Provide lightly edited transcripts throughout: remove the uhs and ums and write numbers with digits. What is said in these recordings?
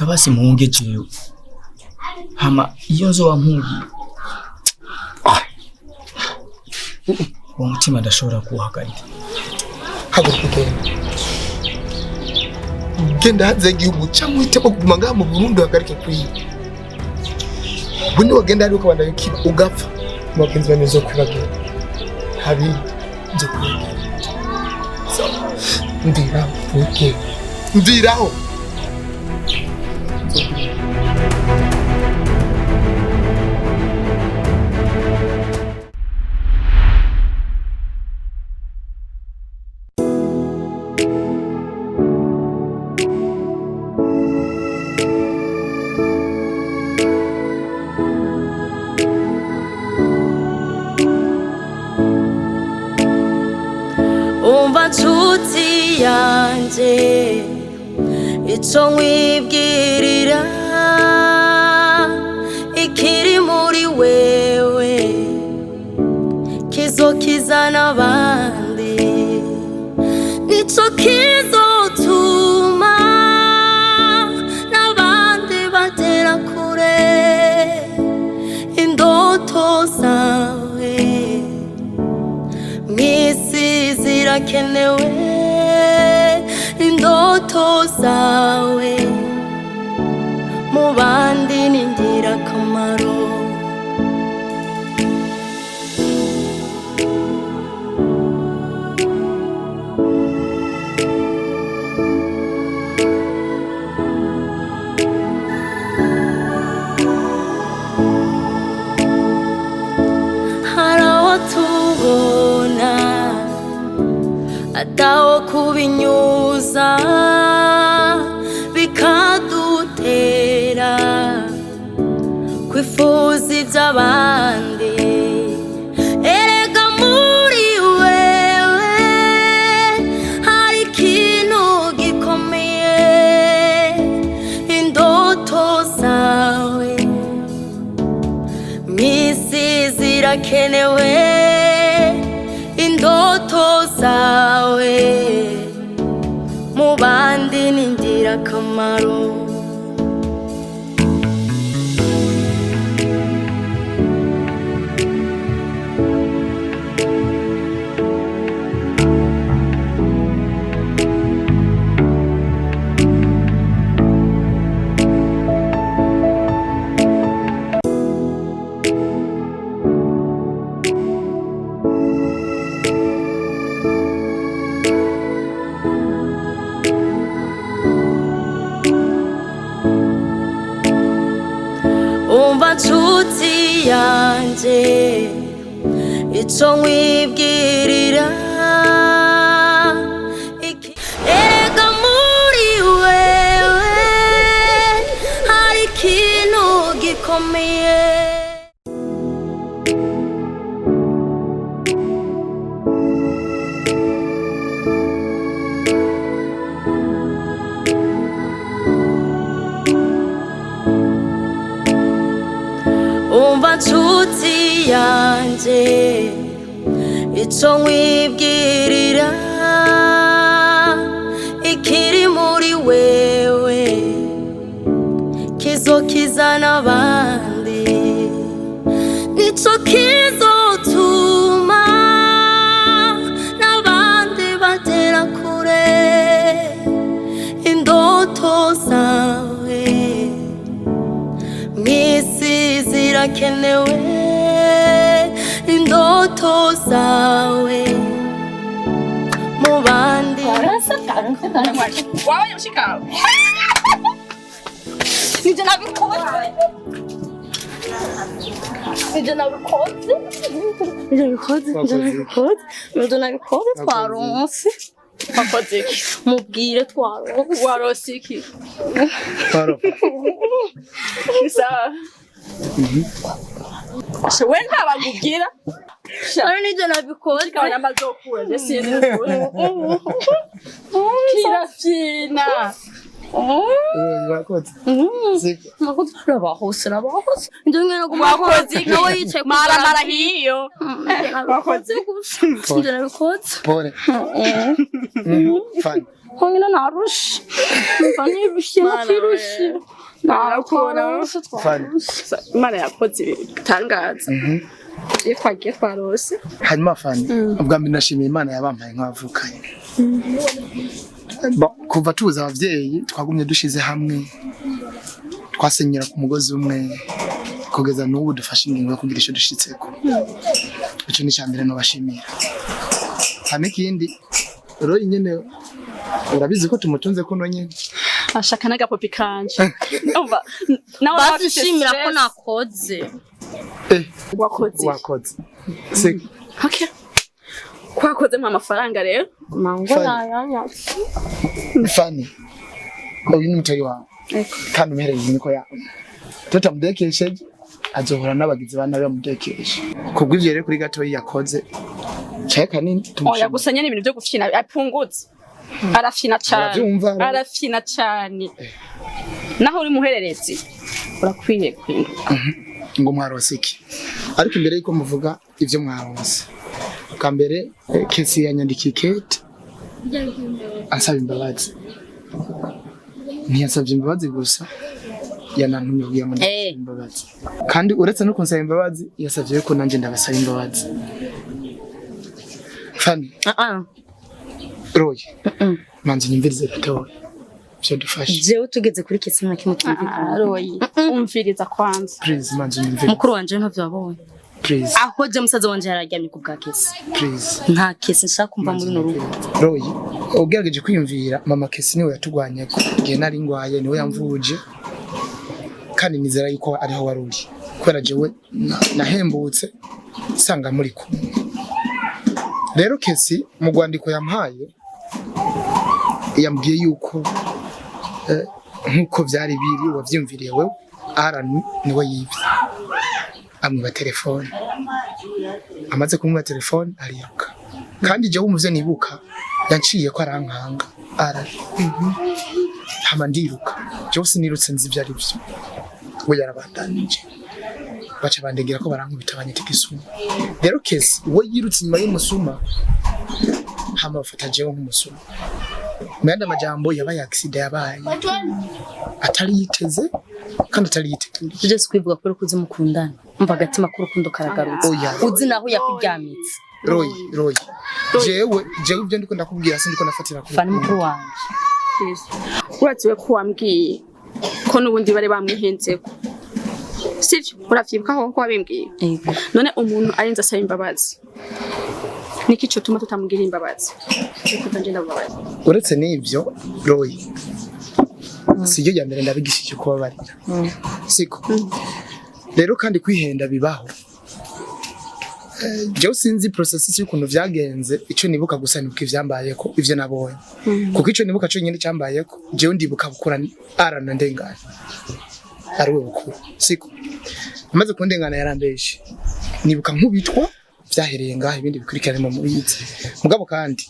reka basi muhunge jewe hama iyo nzoba mpugiye uwo mutima ndashobora kuwuhagarika. Haguruka genda hanze y'igihugu cyangwa uhitemo kuguma ngaha mu Burundi uhagarike kwiba. Bundi wagenda ari uko abandi yukiba ugapfa mubagenzi bane zo kwibagira habi byo kwibagira. So ndiraho nshuti yanje ico nkwibwirira ikiri muri wewe kizokiza n'abandi nico kizotuma n'abandi bagera kure indoto zawe misi zirakenewe indoto zawe mu bandi ni ingirakamaro. Ataho kubinyuza bikadutera kwifuza iby'abandi erega muri wewe hari ikintu gikomeye indoto zawe misi zirakenewe indoto zawe mu bandi ni ingirakamaro. nshuti yanje ico nkwibwirira erega muri wewe hari ikintu gikomeye. nshuti yanje ico nkwibwirira ikiri muri wewe kizokiza n'abandi nico kizotuma n'abandi bagera kure indoto zawe misi zirakenewe indoto zawe mu bandi. Wawe yoshika nije nabikoze twaronse wakoze iki mubwire twaronse iki Shewe ntabagubwira Shano nije nabikoze kandi amazokura ndese kirafina Wakoze. Nakoze ndio ngena kumakoze nawe yicaye mara hiyo wakoze ndio nabikoze pole fine hongera narushi mfanye rushi nakirushi nakora fine Imana yakoze bitangaza twagiye twarose hanyuma fine ubwa mbere nashimiye Imana yabampaye nk'abavukanye kuva tuza abavyeyi twagumye dushize hamwe twasenyera ku mugozi umwe kugeza n'ubu dufashe ingingo yo kugira ico dushitseko ico ni cyambere no bashimira hame kindi ro nyene urabizi ko tumutunze ko no nyene ashaka n'agapopi kanje umva nawe bashimira ko nakoze wakoze se okay kwakoze mu amafaranga rero mango yanya fani uyu ni mutari wawe kandi umehereye niko yawe tutamudekesheje azohora n'abagizi bana bamudekeshe kubw'ivyo rero kuri gato yakoze cyeka nini oya gusanya n'ibintu byo gufina apungutse arafina cyane naho uri muhererezi urakwiye kwinduka ngo mwarose iki ariko imbere yuko muvuga ivyo mwarose kambere kesi yanyandikiye Kate asaba imbabazi ntiyasabye imbabazi gusa yanantumye kugira ngo imbabazi kandi uretse no kunsaba imbabazi yasavye ko nanje ndabasaba imbabazi fani Roy manzi nyimvirize gatoya byo dufashe jewe tugeze kuri kesi na kimwe Roy umviriza kwanza please manzi nyimvirize mukuru wanje ntavyo wabonye please aho je musaza wanje yararyamye ku bwa kesi please nta kesi nshaka kumva muri no rugo Roy ugerageje kwiyumvira mama kesi niwe yatugwanye ko gihe nari ngwaye niwe yamvuje kandi nizera yuko ariho waruri kwera jewe nahembutse sanga muri ko rero kesi mu Rwandiko yampaye yambwiye yuko nkuko byari biri wavyumviriye wewe arani niwe yibye amwiba telefone amaze kumwiba telefone ariruka kandi je umuvye nibuka yanciye ko arankanga hama ndiruka je sinirutse nzi byari byo we yarabandanije baca bandegera ko barankubita banyiteka isuma rero kesi we yirutse nyuma y'umusuma hama bafata jewe nk'umusuma mwenda majambo yabaye accident yabaye atari yiteze kandi atari yiteguriye tuje kwivuga ko rukuze mukundana umva agatima k'urukundo karagarutse uzi naho yakujyamitse Roy jewe ibyo ndiko ndakubwira sindi ko nafatira ku fani mukuru wanje uratiwe ko wambwiye ko nubundi bare bamwihenzeko sivyo uravyibuka aho ko wabimbwiye none umuntu arenza asaba imbabazi niki cyo tuma tutamugira imbabazi kuko tanje ndababaye uretse n'ivyo Roy siyo ya mbere ndabigishije kubabarira siko rero kandi kwihenda bibaho je sinzi process y'ukuntu vyagenze ico nibuka gusa nibuka ivyambayeko ivyo nabonye kuko ico nibuka cyo nyine cyambayeko je ndibuka bukura arana ndengana ariwe bukuru siko amaze kundengana yarambeshe nibuka nkubitwa vyahereye ngaho ibindi bikurikirane mu mubizi mugabo kandi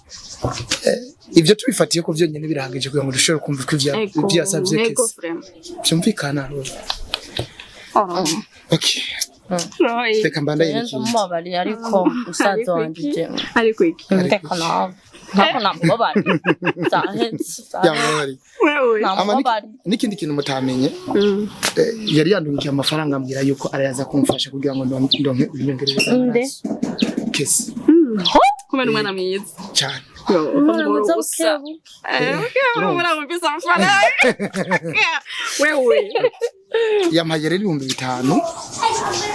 ivyo tubifatiye ko vyo nyene birahagije kugira ngo dushobore kumva ko ivyo yasavye kesi cyumvikana okay Teka mbanda yiki mubabari ariko usaza wanje ariko iki teka nawe ntako namubabari yamubabari wewe n'ikindi kintu mutamenye yari yandungiye amafaranga ambwira yuko arayaza kumfasha kugira ngo ndonke ibinyongereza nde kesi kumena umwana mwiza cyane wewe yampaye rero 5,000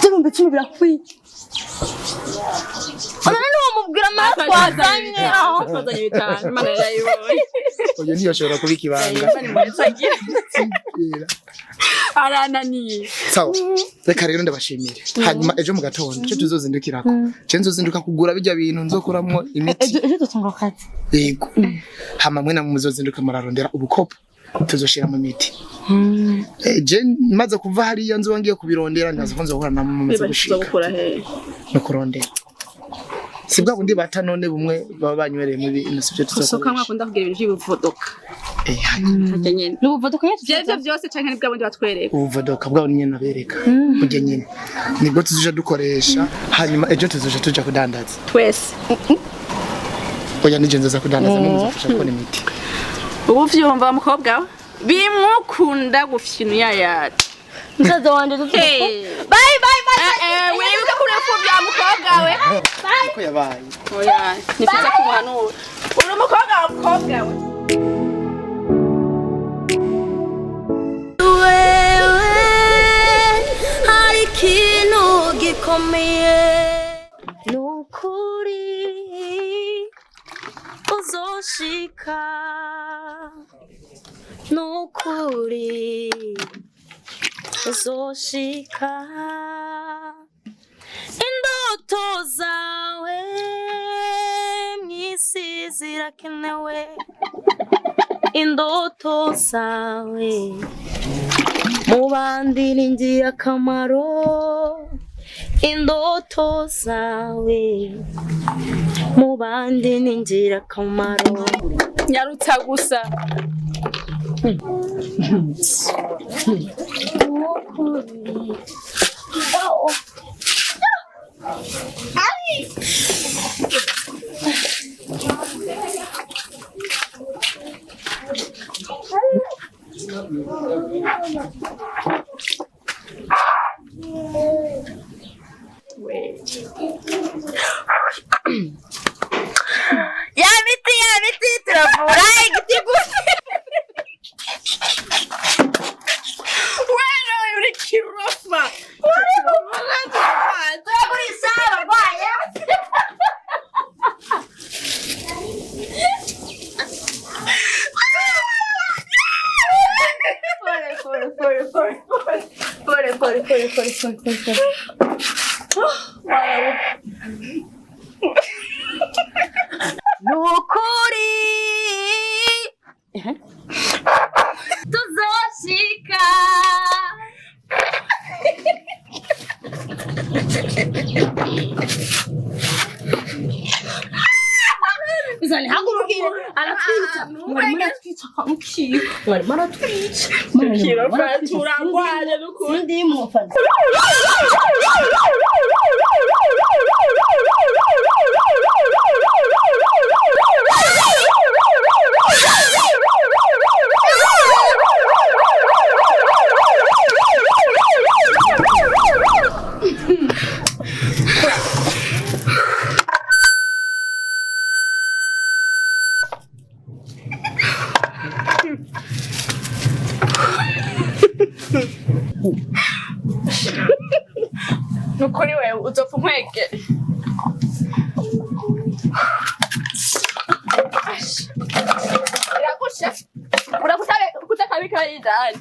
1000 birakwiye Anani wamubwira twazanye twazanye bitanu Imana yayiboye oyo niyo shobora kubika ibanga arananiye sawa reka rero ndabashimire hanyuma ejo mu gatondo cyo tuzozindukirako cyo nzozinduka kugura bijya bintu nzokuramwo imiti ejo tutunga kazi yego hama mwe na muzozinduka murarondera ubukopo tuzoshira mu miti je maze kuva hariya nzongiye kubirondera ndaza ko nzohura na mumaze gushika gukora he no kurondera sibwa bundi bata none bumwe baba banywereye muri inasibyo tusoka mwakunda kugira ibintu by'ubuvodoka hajya nyene n'ubuvodoka nyene byose canke nibwa bundi batwereka ubuvodoka bwa nyene nabereka kujya nyene nibwo tuzuje dukoresha hanyuma ejo tuzuje tuja kudandaza twese oya nijenze za kudandaza n'umufasha kubona imiti ubu vyumva mukobwa bimukunda gufyinu yaya Msaza wanje bye wibuka kurefu bya mukobwa we ko yabaye oya nifite kumuhanura uri mukobwa we hari ikintu gikomeye nukuri uzoshika nukuri uzoshika indoto zawe mwisi zirakenewe indoto zawe mu bandi ni ingirakamaro indoto zawe mu bandi ni ingirakamaro nyarutsa gusa ya miti turavura igiti gusa uri kirofa turagurisha abarwayi nukuri tuzoshika Bizani hagurukire aratwica mwarimu aratwica kamukiyo mwarimu aratwica kirofa turangwaje n'ukuri ndi mufana nukuri wewe uzopfa nkwege iragusha urakutaka yidani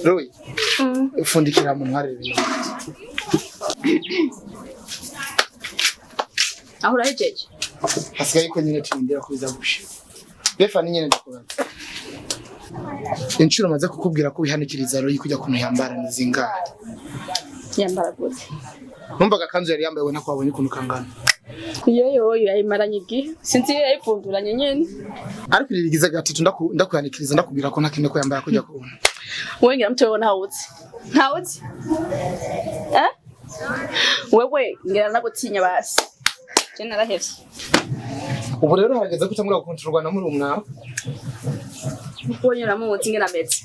Roy ufundikira mu ntware ibintu aho urahejeje hasigaye ko nyine tindira kubiza gusha befa ni nyine ndakubaza inshuro maze kukubwira ko wihanikiriza Roy kujya kumuyambara nizinga yambara gute numvaga kanzu yari yambaye ubona ko wabonye ukuntu kangana iyo yayimaranye igihe sinzi iyo yayipfunduranye nyene ariko irigize gatatu ndakuhanikiriza ndakubwira ko ntakinde ko yambara kujya kubona wowe ngira mutwe ntawuzi wewe ngira nagutinya basi je narahevye ubu rero hageze kutangura gukontorwa na muri umwawe ubonye namuzi ngira meze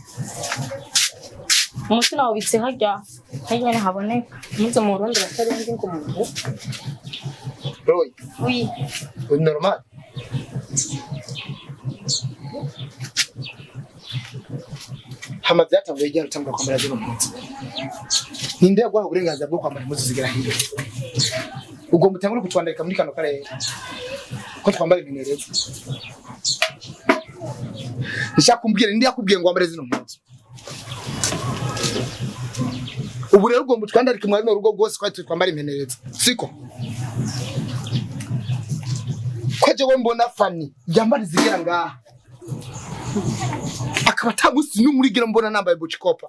umuti nawo bitse harya nyene haboneka muze mu Burundi batarenze ngo umuntu Roy oui normal hama byatanguye igihe rutangura kwambara zino mpunzi ninde yagwaho uburenganzira bwo kwambara impuzu zigera hiyo ubwo mutangura kutwandika muri kano karere ko twambara ibinereza nishaka kumbwira ninde yakubwiye ngo wambare zino mpunzi ubu rero ubwo mutwandika mwari no rugo rwose kwa twambara impenereza siko kwaje we mbona fani yambara zigera ngaha akaba tagusi n'umurigira mbona nambaye buchikopa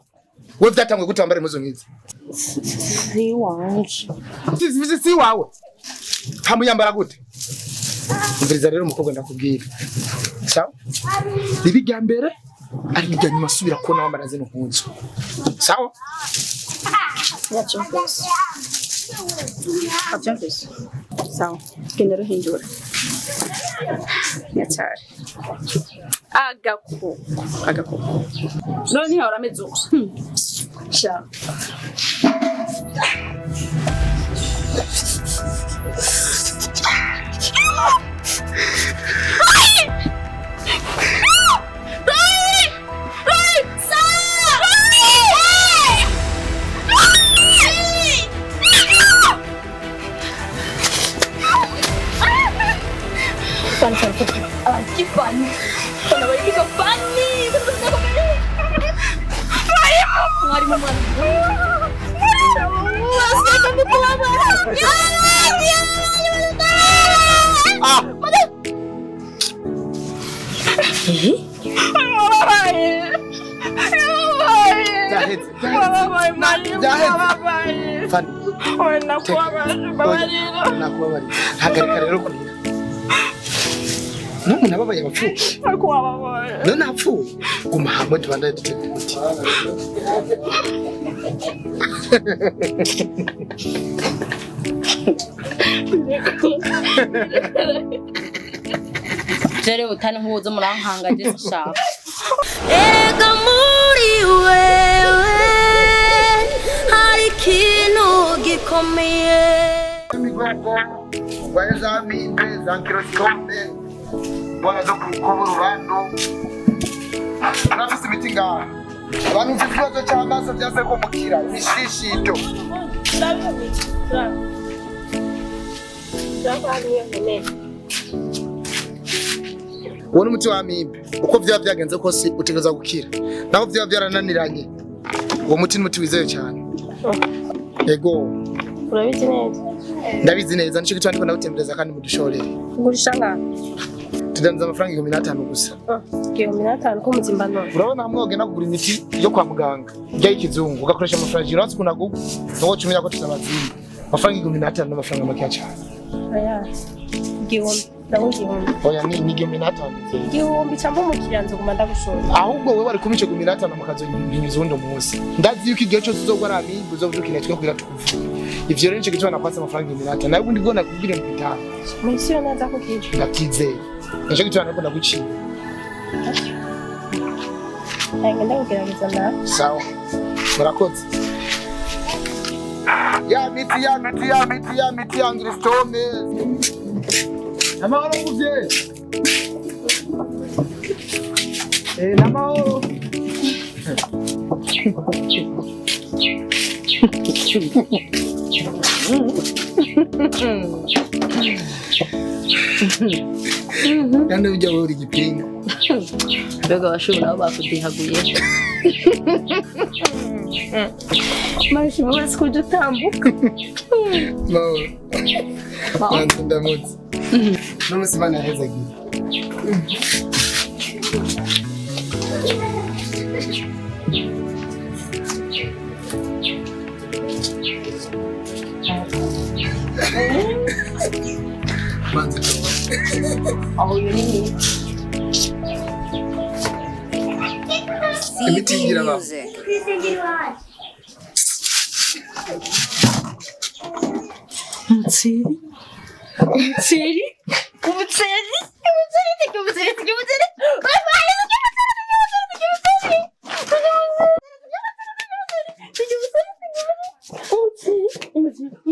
we byatangwe gutambara impuzu nkizi si wanje si wawe hamuyambara gute umviriza rero umukobwa ndakubwira sawa ibijya mbere ari bijya nyuma subira kubona wambara zino mpunzu sawa vyacu byose abyumvise sawa genda ruhindura nyatari agakoko none hora mezo sha Funny. Kalau balik ke funny. Mwalimu Askar kamu kenapa? Numu nababaye bapfuye. Ako wababaye. None apfuye. Guma hamwe tubandanye dutete umuti. Jere utani huzo murankanga je shaka. Ega muri wewe hari kintu gikomeye. Imikogwa weza mimbe za kirosikombe. Bwana zo kubura bantu. Nafise imiti ngaha. Abantu mfite ikibazo cy'amaso byase ko mukira imishishito. Wone umuti wa mimbe uko vyaba byagenze kose utegereza gukira. Naho vyaba byarananiranye. Uwo muti ni muti wizeyo cyane. Ego. Urabizi neza? Ndabizi neza nicyo gitwa ndiko ndagutembereza kandi mudushorere. Ngurisha ngaha. Tudanza amafaranga 1500 gusa. 1500 ko muzimba none. Urabona hamwe ugenda kugura imiti yo kwa muganga. Ijya ikizungu ugakoresha amafaranga iratse kunagugu. Ngo cumenya ko tuzabazimba. Amafaranga 1500 n'amafaranga make cyane. Aya. Igihumbi. Nawe igihumbi. Oya ni 1500. Igihumbi cyangwa umukiriya nzoguma ndagushora. Ahubwo wewe bari kumice 1500 mukazo nyizundo munsi. Ndazi yuko igihe cyose uzogwa ari uzovudukina twe kugira tukuvuga. Ivyo rero nicyo gitwa nakwatsa amafaranga 1500. Nawe ubundi gona kubwire mu bitano. Mwisiyo naza kukije. Ndakizeye. Nicyo gitwa nakunda guciye. Nanga ndagerageza na. Sawa. Murakoze. Ya miti ya ngiristome. Namahoro muvye. Namahoro. Kandi ujya uri gipinga. Bega bashobora bakudihaguye. Mashi mwese kudutambuka. No. Ndamutse. None simana heza giye. Manze Aho yini. imiti igira ba.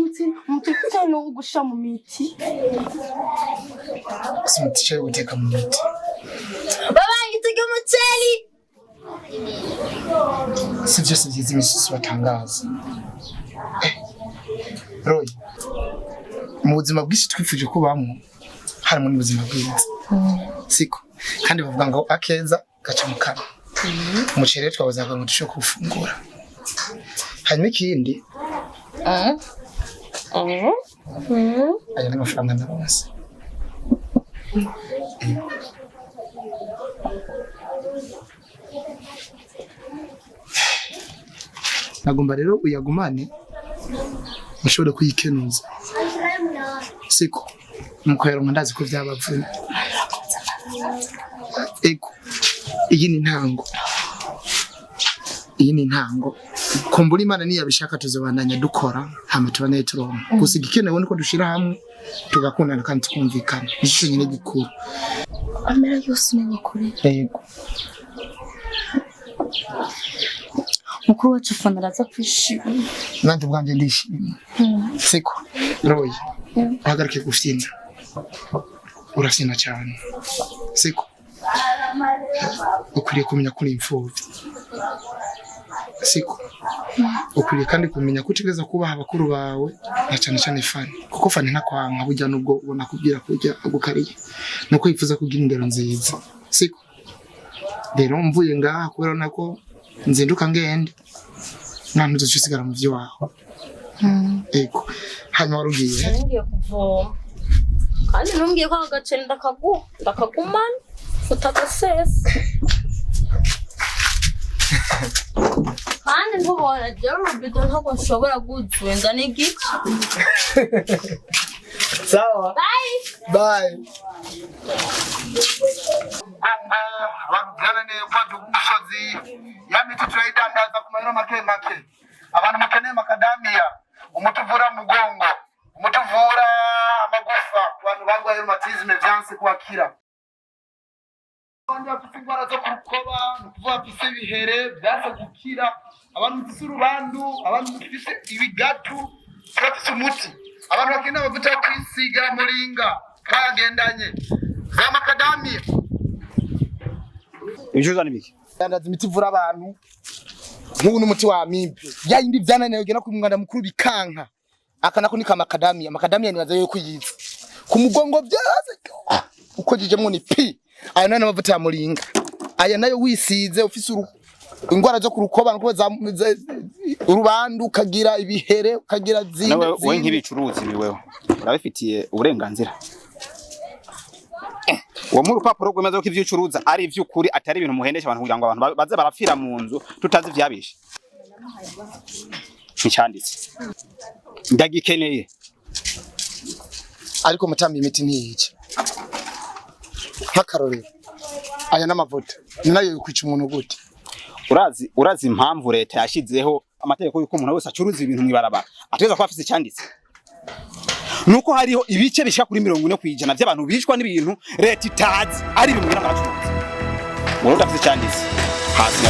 Umuti no gusha mu miti. Umuti cyo guteka mu miti. Baba ngitege umuceri. Si byose byiza imisusu batangaza. Roy, mu buzima bw'isi twifuje kubamo harimo n'ubuzima bwiza. Siko kandi bavuga ngo akeza gaca mu kanwa. Umuceri twabazaga ngo dushobora kufungura. Hanyuma ikindi aya ni amafaranga ndabonase. Nagomba rero uyagumane mushobora kuyikenuza. Siko mukwero ndazi ko byabavuna. Ego iyi ni ntango kumbura Imana niyabishaka tuzobandanya dukora hama tubanaye turonka gusa igikenewe niko dushira hamwe tugakundana kandi tukumvikana nicyo nyine gikuru Amera yose ni kuri. Yego Mukuru wacu fana araza kwishima. nanjye ubwanjye ndishimye. Siko Roy hagarike gufyina urafyina cyane. Siko ukwiriye kumenya kuri imfubyi. Siko ukwiriye kandi kumenya ko utegeza kubaha abakuru bawe na cyane Fani kuko Fani ntakwanga burya nubwo ubona kubwira kujya agukariye nuko yifuza kugira indero nziza. Siko rero mvuye ngaha kubera nako nzinduka ngende nta tuzisigara mu byo waho. Ego hanyuma warugiye Ngiye kuvoma kandi ntumbwiye ko agaceri ndakagumana utagasesa kandi ntubona rero urubido ntabwo nshobora guzuza n'igice. sawa bye abantu byananiye kwa Ububusazi yamiti turayidandaza ku mahero make abantu mukeneye makadamia umutuvura mugongo umutuvura amagufa abantu barwaye rheumatisme vyanse kwakira abantu bafite ingwara zo kurukoba nukuvuga bafite ibihere vyanse gukira abantu bafite urubandu abantu bafite ibigatu bafite umuti abantu bakeneye amavuta yo kwisiga muringa twagendanye za makadamia Ibijuza nibiki? Dandaza imiti ivura abantu nk'ubu n'umuti wa amibe yayindi byananiye ugena ku mwanda mukuru bikanka akanako ni makadamia nibaza yo kuyiza ku mugongo byaze uko jijemo ni pi aya nana amavuta ya muringa aya nayo wisize ufise ingwara zo kurukoba nuko urubandu kagira ibihere kagira zindi nawe we nk'ibicuruzi ni wewe urabifitiye uburenganzira uwo mu rupapuro rwemeza ko ivyo ucuruza ari ivy'ukuri atari ibintu muhendesha abantu kugira ngo abantu baze barapfira mu nzu tutazi vyabishe ncanditse ndagikeneye ariko mutambi imiti ntiyice nk'akarorero aya n'amavuta nayo yikwica umuntu gute urazi impamvu leta yashizeho amategeko y'uko umuntu wese acuruza ibintu mwibarabara ateza ko afise cyanditse nuko hariho ibice bishaka kuri 40% by'abantu bishwa n'ibintu leta itazi ari ibintu n'abacuruzi wowe udafite cyanditse hasi na